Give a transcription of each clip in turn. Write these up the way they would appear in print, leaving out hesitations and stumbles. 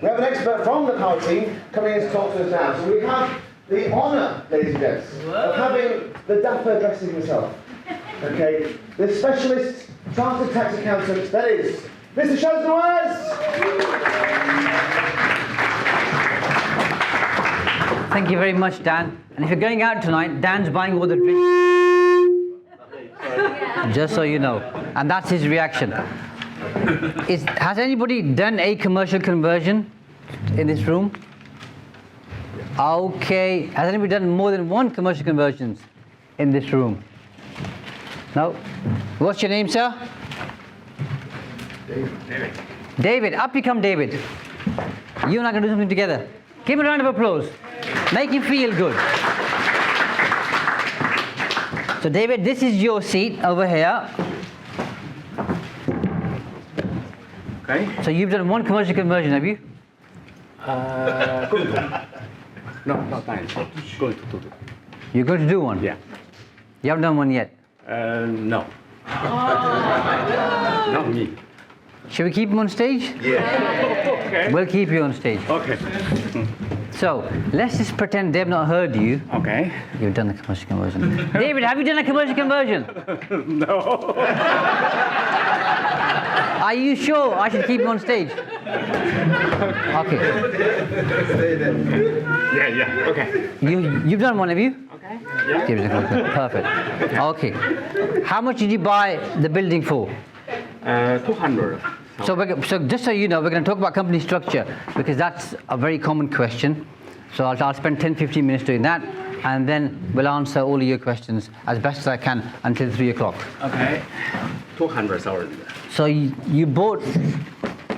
We have an expert from the power team coming in to talk to us now. So we have the honour, ladies and gents, of having the dapper dressing himself. Okay, the specialist chartered tax accountant, that is Mr. Shaz Nawaz. Thank you very much, Dan. And if you're going out tonight, Dan's buying all the drinks. Just so you know. And that's his reaction. Has anybody done a commercial conversion in this room? Okay. Has anybody done more than one commercial conversions in this room? No? What's your name, sir? David. David. Up you come, David. You and I can do something together. Give him a round of applause. Make him feel good. So David, this is your seat over here. Okay. So you've done one commercial conversion, have you? Going to. No, not time. Going to do. You're going to do one? Yeah. You haven't done one yet? No. Not me. Should we keep him on stage? Yeah. Okay. We'll keep you on stage. Okay. So, let's just pretend they've not heard you. Okay. You've done a commercial conversion. David, have you done a commercial conversion? No. Are you sure I should keep him on stage? Okay. Yeah. Okay. You've done one, have you? Okay. Perfect. Okay. How much did you buy the building for? 200. So just so you know, we're going to talk about company structure because that's a very common question. So I'll spend 10-15 minutes doing that, and then we'll answer all of your questions as best as I can until 3 o'clock. Okay. 200,000. So you bought...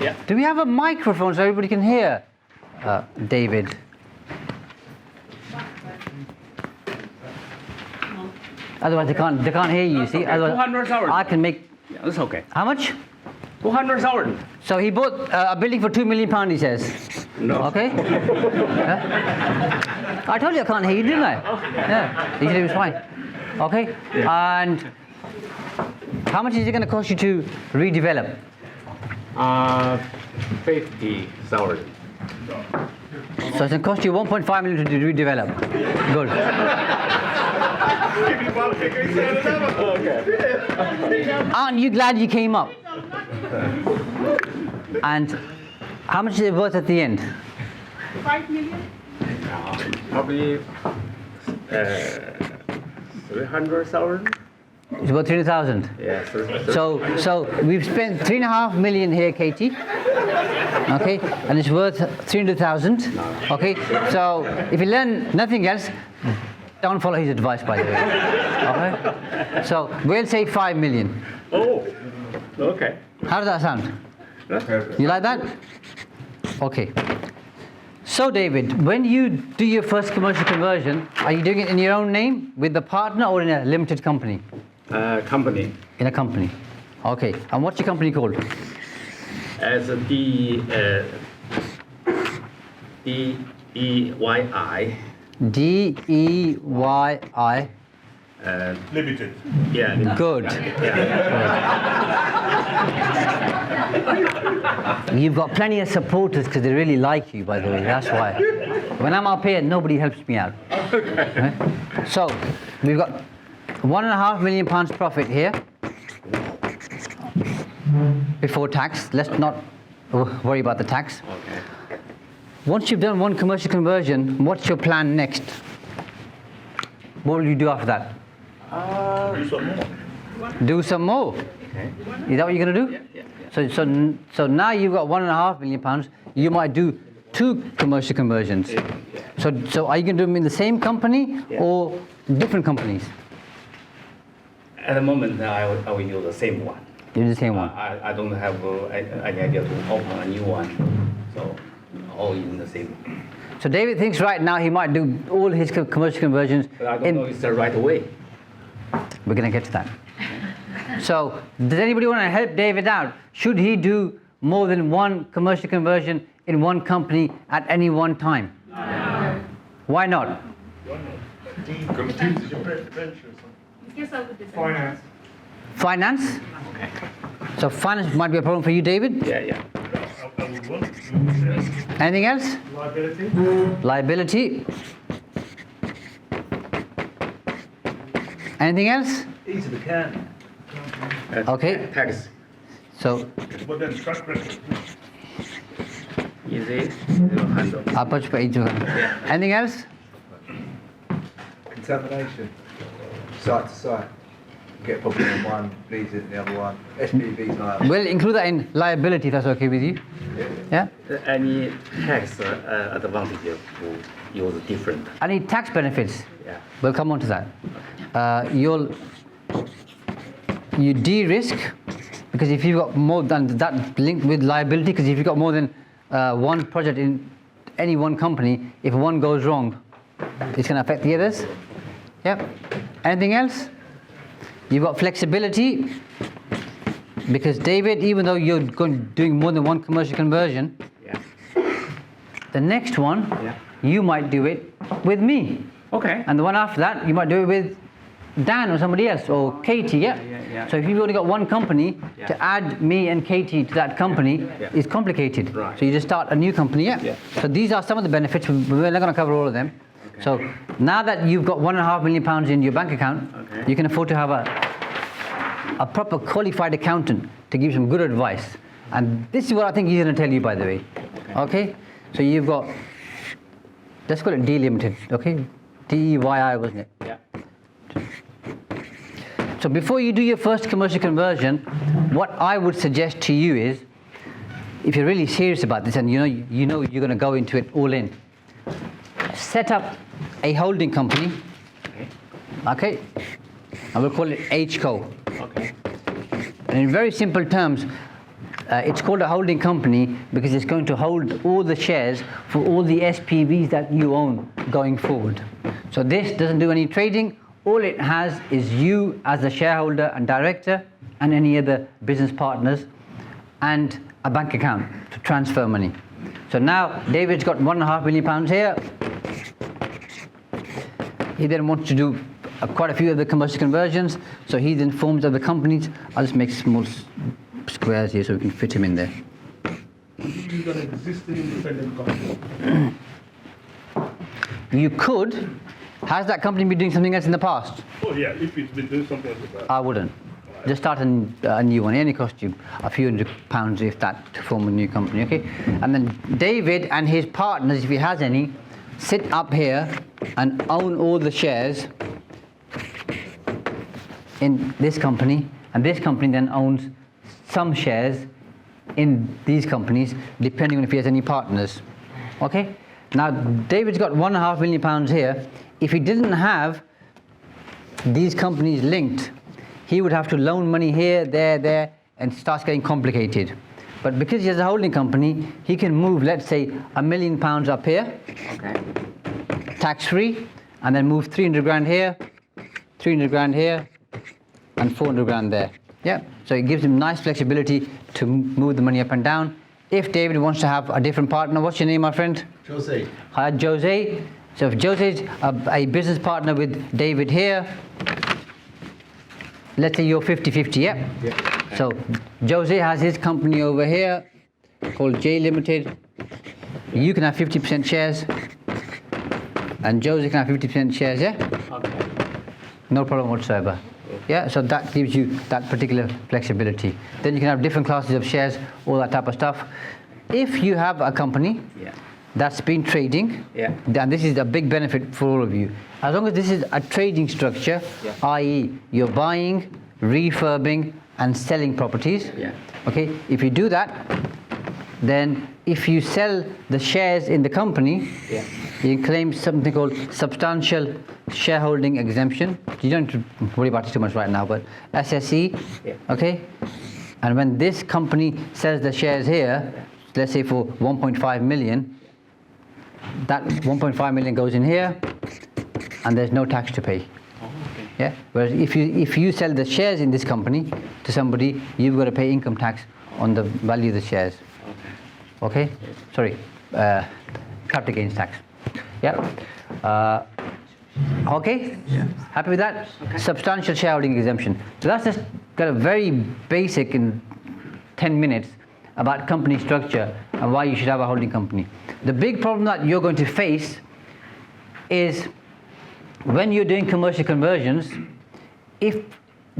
Yeah. Do we have a microphone so everybody can hear? David. Otherwise they can't hear you, see? Okay, Otherwise, 200,000. I can make... Yeah, that's okay. How much? 200,000. So he bought a building for £2 million, he says. No. Okay? Yeah. I told you I can't hear you, didn't I? Yeah. He said it was fine. Okay? Yeah. And how much is it going to cost you to redevelop? 50,000. So it's going to cost you 1.5 million to redevelop. Good. Aren't you glad you came up? And how much is it worth at the end? 5 million? Probably 300,000. It's worth 300,000. Yeah. So we've spent 3.5 million here, Katie. Okay, and it's worth 300,000. Okay, so if you learn nothing else, don't follow his advice, by the way. Okay, so we'll say 5 million. Oh. Okay. How does that sound? You like that? Okay. So David, when you do your first commercial conversion, are you doing it in your own name, with the partner, or in a limited company? Company. In a company. Okay. And what's your company called? As a DEYI. DEYI. Limited. Yeah. Good. Yeah. You've got plenty of supporters because they really like you, by the way. That's why. When I'm up here, nobody helps me out. Okay? So, we've got £1.5 million profit here before tax. Let's not worry about the tax. Okay. Once you've done one commercial conversion, what's your plan next? What will you do after that? Do some more. Do some more. Okay. Is that what you're going to do? Yeah. So now you've got £1.5 million. You might do 2 commercial conversions. Yeah. So are you going to do them in the same company or different companies? At the moment, I will use the same one. You do the same one. I don't have any idea to open a new one, so all in the same. So David thinks right now he might do all his commercial conversions. But I don't know if it's the right way. We're going to get to that. So does anybody want to help David out? Should he do more than one commercial conversion in one company at any one time? No. Why not? Finance. Finance? So finance might be a problem for you, David? Yeah. would want. Anything else? Liability. Liability. Anything else? Ease of account. Okay. Tax. So But then track record. Easy. Zero handle. I'll put you for each one. Anything else? Contamination. Site to site. Get a problem on one, bleeds in the other one. SPV's like that. We'll include that in liability if that's okay with you. Yeah? Any tax advantage will use different. Any tax benefits? Yeah. We'll come on to that. You de-risk, because if you've got more than that linked with liability, because if you've got more than one project in any one company, if one goes wrong, it's going to affect the others. Yep. Anything else? You've got flexibility, because David, even though you're doing more than one commercial conversion, Yeah. the next one, Yeah. you might do it with me. Okay. And the one after that, you might do it with Dan or somebody else, or Katie, yeah? Yeah. So if you've only got one company, Yeah. to add me and Katie to that company Yeah. is complicated. Right. So you just start a new company, yeah? Yeah. So these are some of the benefits. We're not going to cover all of them. Okay. So now that you've got £1.5 million in your bank account, Okay. you can afford to have a proper qualified accountant to give you some good advice. And this is what I think he's going to tell you, by the way. Okay? So you've got, let's call it D Limited, okay? DEYI, wasn't it? Yeah. So before you do your first commercial conversion, what I would suggest to you is, if you're really serious about this and you know you're going to go into it all in, set up a holding company, okay? And we'll call it HCO. Okay. And in very simple terms, it's called a holding company because it's going to hold all the shares for all the SPVs that you own going forward. So this doesn't do any trading. All it has is you as a shareholder and director and any other business partners and a bank account to transfer money. So now David's got £1.5 million here. He then wants to do quite a few other commercial conversions. So he then forms other companies. I'll just make small squares here so we can fit him in there. You've got an existing independent company. You could. Has that company been doing something else in the past? Oh yeah, if it's been doing something like that. I wouldn't. Just start a new one. It only costs you a few £100, if that, to form a new company, okay? And then David and his partners, if he has any, sit up here and own all the shares in this company, and this company then owns some shares in these companies, depending on if he has any partners, okay? Now, David's got £1.5 million here. If he didn't have these companies linked, he would have to loan money here, there, and it starts getting complicated. But because he has a holding company, he can move, let's say, £1 million up here, Okay. tax-free, and then move 300 grand here, 300 grand here, and 400 grand there. Yeah. So it gives him nice flexibility to move the money up and down. If David wants to have a different partner, what's your name, my friend? Jose. Hi, Jose. So if Jose's a business partner with David here, let's say you're 50-50, yeah? Yeah. So Jose has his company over here called J Limited. You can have 50% shares, and Jose can have 50% shares, yeah? Okay. No problem whatsoever. Yeah, so that gives you that particular flexibility. Then you can have different classes of shares, all that type of stuff. If you have a company Yeah. that's been trading, Yeah. then this is a big benefit for all of you. As long as this is a trading structure, Yeah. i.e. you're buying, refurbing and selling properties, Yeah. okay, if you do that, then if you sell the shares in the company, Yeah. you claim something called substantial shareholding exemption. You don't have to worry about it too much right now, but SSE, Yeah. okay? And when this company sells the shares here, let's say for 1.5 million, that 1.5 million goes in here, and there's no tax to pay. Oh, okay. Yeah. Whereas if you sell the shares in this company to somebody, you've got to pay income tax on the value of the shares. Okay. Okay? Sorry, capital gains tax. Yeah. Okay? Yeah. Happy with that? Okay. Substantial shareholding exemption. So that's just got a very basic in 10 minutes about company structure and why you should have a holding company. The big problem that you're going to face is when you're doing commercial conversions, if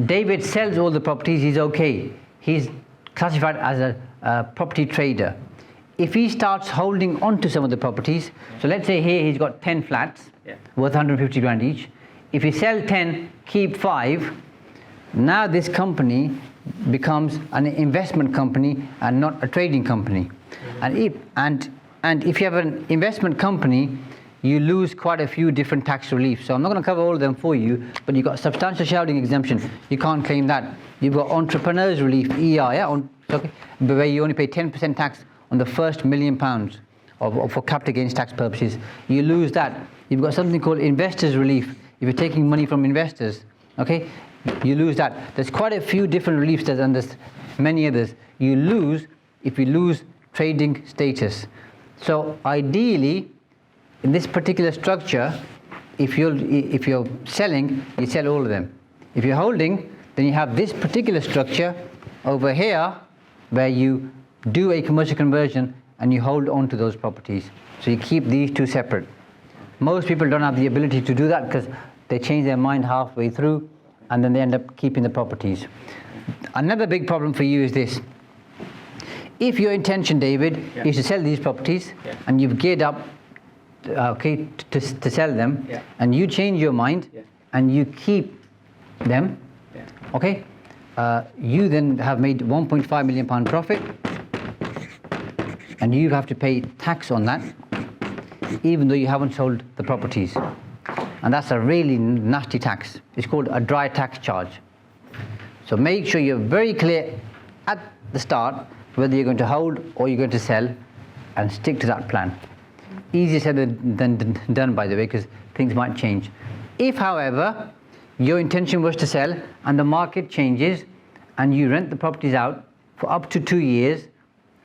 David sells all the properties, he's okay. He's classified as a property trader. If he starts holding on to some of the properties, so let's say here he's got 10 flats worth 150 grand each. If he sells 10, keep 5, now this company becomes an investment company and not a trading company. And if you have an investment company, you lose quite a few different tax reliefs. So I'm not going to cover all of them for you, but you've got substantial shareholding exemption. You can't claim that. You've got entrepreneurs relief, ER, where you only pay 10% tax on the first £1 million for capital gains tax purposes. You lose that. You've got something called investors relief. If you're taking money from investors, okay, you lose that. There's quite a few different reliefs, and there's many others. You lose if you lose trading status. So ideally, in this particular structure, if you're selling, you sell all of them. If you're holding, then you have this particular structure over here where you do a commercial conversion and you hold on to those properties. So you keep these two separate. Most people don't have the ability to do that because they change their mind halfway through and then they end up keeping the properties. Another big problem for you is this. If your intention, David, is to sell these properties and you've geared up to sell them, and you change your mind and you keep them, okay, you then have made £1.5 million profit and you have to pay tax on that even though you haven't sold the properties, and that's a really nasty tax. It's called a dry tax charge. So make sure you're very clear at the start whether you're going to hold or you're going to sell, and stick to that plan. Easier said than done, by the way, because things might change. If, however, your intention was to sell and the market changes and you rent the properties out for up to 2 years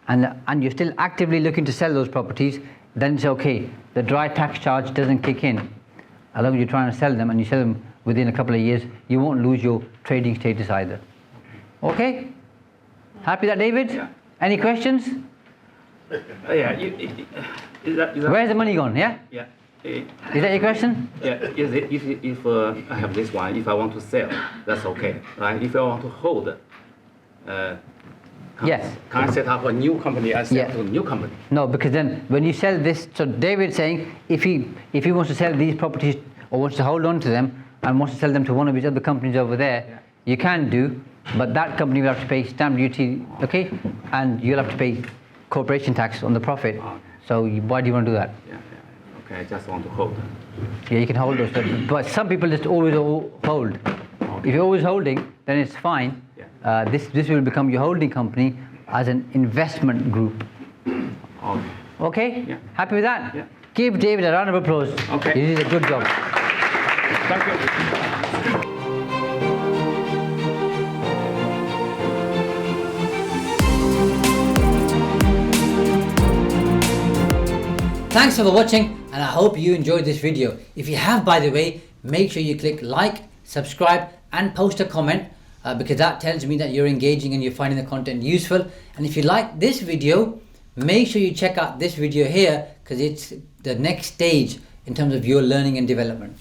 and you're still actively looking to sell those properties, then it's okay. The dry tax charge doesn't kick in. As long as you're trying to sell them and you sell them within a couple of years, you won't lose your trading status either. Okay? Happy with that, David? Yeah. Any questions? Where's the money gone? Yeah? Yeah. Is that your question? Yeah. If I have this one, if I want to sell, that's okay, right? If I want to hold, Yes. Can I set up a new company? I sell to a new company. No, because then when you sell this, so David's saying if he wants to sell these properties or wants to hold on to them and wants to sell them to one of his other companies over there, you can do, but that company will have to pay stamp duty, okay, and you'll have to pay corporation tax on the profit. So why do you want to do that? Okay, I just want to hold. Yeah, you can hold those, but some people just always hold. If you're always holding, then it's fine. This will become your holding company as an investment group. Okay? Yeah. Happy with that? Yeah. Give David a round of applause. Okay. He did a good job. Thank you. Thanks for watching, and I hope you enjoyed this video. If you have, by the way, make sure you click like, subscribe and post a comment because that tells me that you're engaging and you're finding the content useful. And if you like this video, make sure you check out this video here because it's the next stage in terms of your learning and development.